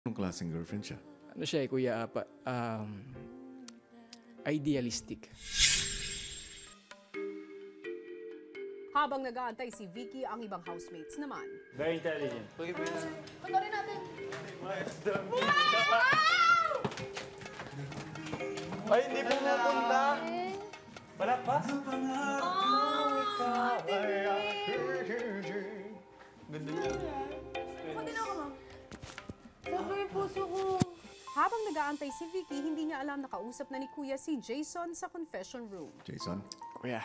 Anong klaseng girlfriend siya? Ano siya kuya, idealistic. Habang nag-aantay si Vicky, ang ibang housemates naman. Very intelligent. Panorin natin. Ay, hindi po napunta. Wala pa? Ganda niya. Sabi yung puso ko. Habang nag-aantay si Vicky, hindi niya alam na kausap na ni Kuya si Jason sa confession room. Jason, Kuya,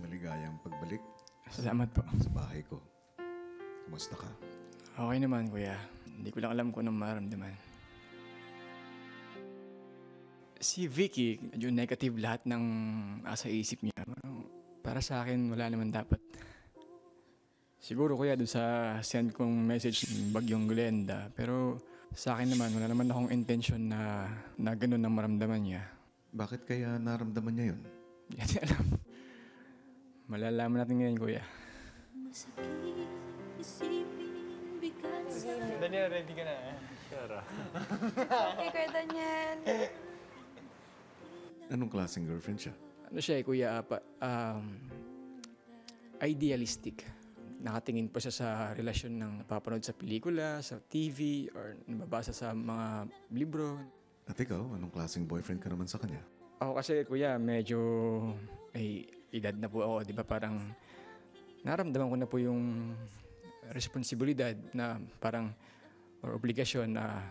maligayang pagbalik salamat po. sa bahay ko. Kumusta ka? Okay naman kuya. Hindi ko lang alam kung anong maramdaman. Si Vicky, medyo negative lahat ng asa isip niya. Para sa akin, wala naman dapat. Siguro kuya doon sa send kong message ng Bagyong Glenda. Pero sa akin naman, wala naman akong intention na ganun ang maramdaman niya. Bakit kaya naramdaman niya yun? Hindi natin alam. Malalaman natin ngayon kuya. Daniel, ready ka na eh. Tara. Okay, Kuya Daniel. Anong klaseng girlfriend siya? Ano siya kuya, idealistic. Nakatingin pa siya sa relasyon ng napapanood sa pelikula, sa TV, or nababasa sa mga libro. At ikaw, anong klaseng boyfriend ka naman sa kanya? Ako kasi kuya, medyo edad na po ako, di ba? Parang naramdaman ko na po yung responsibilidad na parang or obligasyon na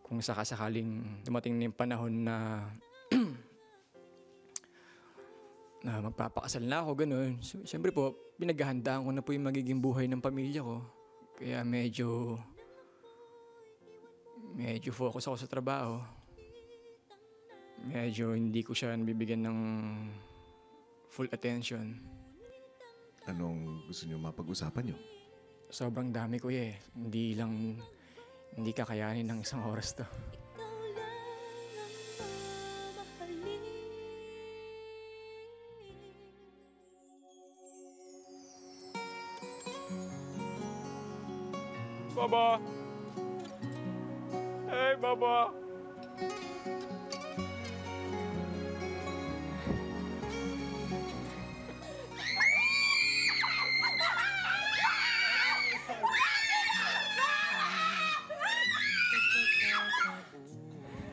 kung sakasakaling dumating na yung panahon na na magpapakasal na ako, ganun. So, siyempre po, pinaghahandaan ko na po yung magiging buhay ng pamilya ko. Kaya medyo focus ako sa trabaho. Medyo hindi ko siya nabibigyan ng full attention. Anong gusto niyo mapag-usapan niyo? Sobrang dami ko eh. Hindi kakayanin ng isang oras to. Baba! Hey, Baba!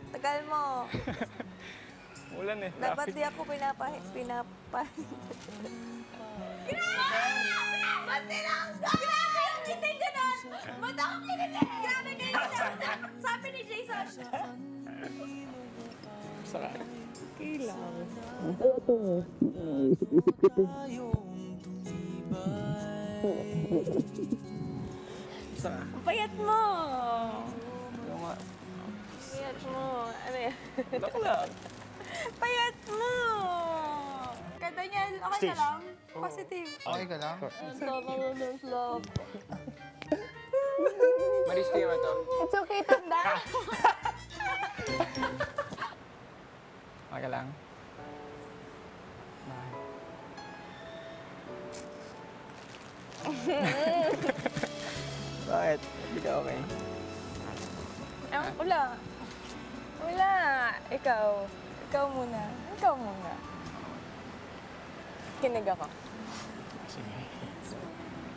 Tagal mo. Ulan eh. Dapat di ako Grabe yung hindi ganun! Ba't ako kinilig? Grabe kayo sabi ni Jason. Saka. Ang payat mo. Payat mo. Ano yan? Bakla. Payat mo. Kaya Daniel, okay na lang? Positive. Okay ka lang? Love. Maris, tingin mo ito. It's okay, tanda. Okay ka lang? Bakit? Hindi ka okay? Wala. Wala. Ikaw. Ikaw muna. Kinig ako. Sige.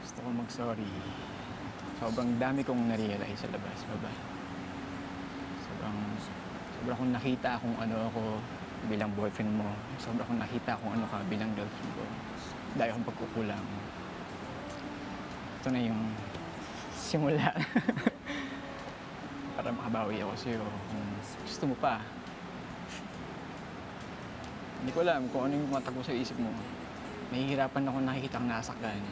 Gusto ko mag-sorry. Sobrang dami kong na-realize sa labas, baba. Sobrang kong nakita kung ano ako bilang boyfriend mo. Sobrang kong nakita kung ano ka bilang girlfriend ko. Dahil akong pagkukulang. Ito na yung simula. Para makabawi ako sa'yo kung gusto mo pa. Hindi ko alam kung ano yung tumatakbo sa isip mo. Nahihirapan ako nakikita kang nasaktan.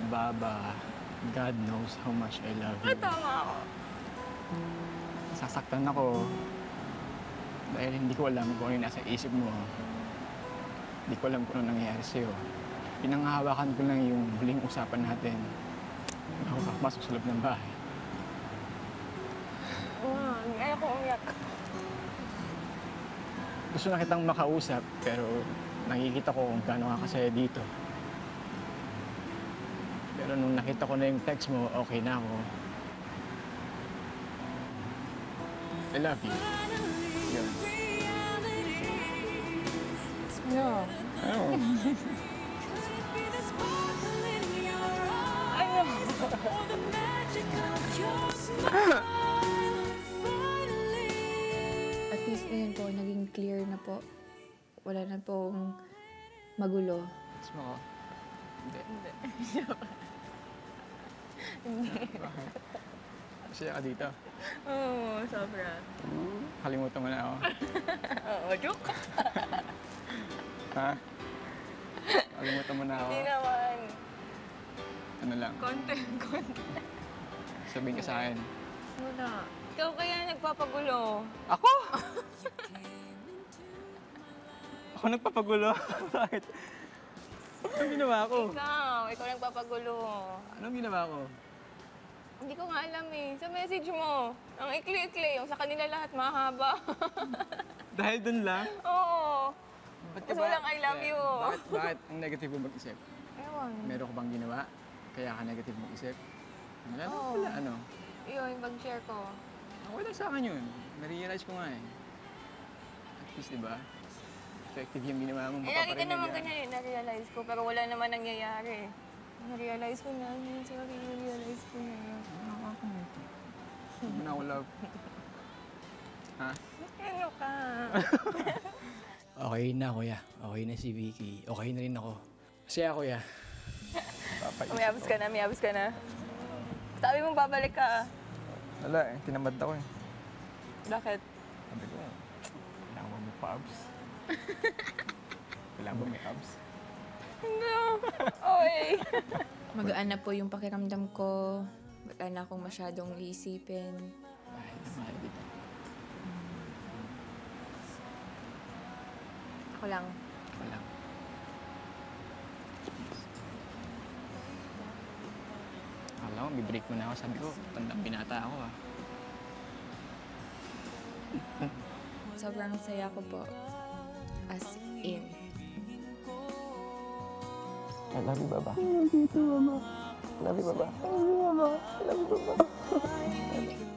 Baba, God knows how much I love you. Tama ako. Sasaktan ako dahil hindi ko alam kung ano yung nasa isip mo. Hindi ko alam kung ano nangyayari sa'yo. Pinanghahawakan ko lang yung huling usapan natin. Ako kakapasok sa loob ng bahay. Ayoko umiyak. Gusto na kitang makausap, pero nakikita ko kung gaano ka kasaya dito. Pero nung nakita ko na yung text mo, okay na ako. I love you. Yun. No. Ano? At least ngayon po, naging clear na po. Wala na pong magulo. Gusto mo ko? Hindi. Bakit? Masaya ka dito. Oo, sobra. Kalimutan mo na ako. Oo, joke. Ha? Kalimutan mo na ako. Hindi naman. Ano lang, Konti. sabihin ka sa akin. Wala. Ikaw kaya nagpapagulo. Ako? Ako nagpapagulo? Bakit? Anong ginawa ko? Ikaw nagpapagulo. Anong ginawa ko? Hindi ko nga alam eh. Sa message mo, ang ikli-ikli, yung sa kanila lahat mahaba. Dahil dun lang? Oo. Ba't Mas walang I love you. Bakit ang negative mo mag-isip? Ewan. Meron ko bang ginawa? Kaya ka negative mag-isip? Wala naman Oo. pala, ano? Yun, yung pag-share ko. Okay lang sa akin yun. Na-realize ko nga eh. At least, di ba? Effective yung ginawa mo. Eh, lagi ka naman ganyan eh, na-realize ko, pero wala naman nangyayari. Na-realize ko na, sorry, na-realize ko na. Hindi mo na ako love. Ha? Ano ka? Okay na, kuya. Okay na si Vicky. Okay na rin ako. Masaya, kuya. Mayabas ka na, mayabas ka na. Sabi mong babalik ka. Wala eh. Tinamad ako eh. Bakit? Sabi ko, kailangan mo may abs. Kailangan mo may abs. No. Oy. Magaan na po yung pakiramdam ko. Wala na akong masyadong iisipin. Mahal na mahal kita. Ako lang. Wala. Akala ko, bibreak mo na ako. Sabi ko, tandang binata ako ah. Sobrang saya ko po. As in. I love you, Baba. I love you too, Mama. I love you, Baba. I love you, Mama. I love you, Baba.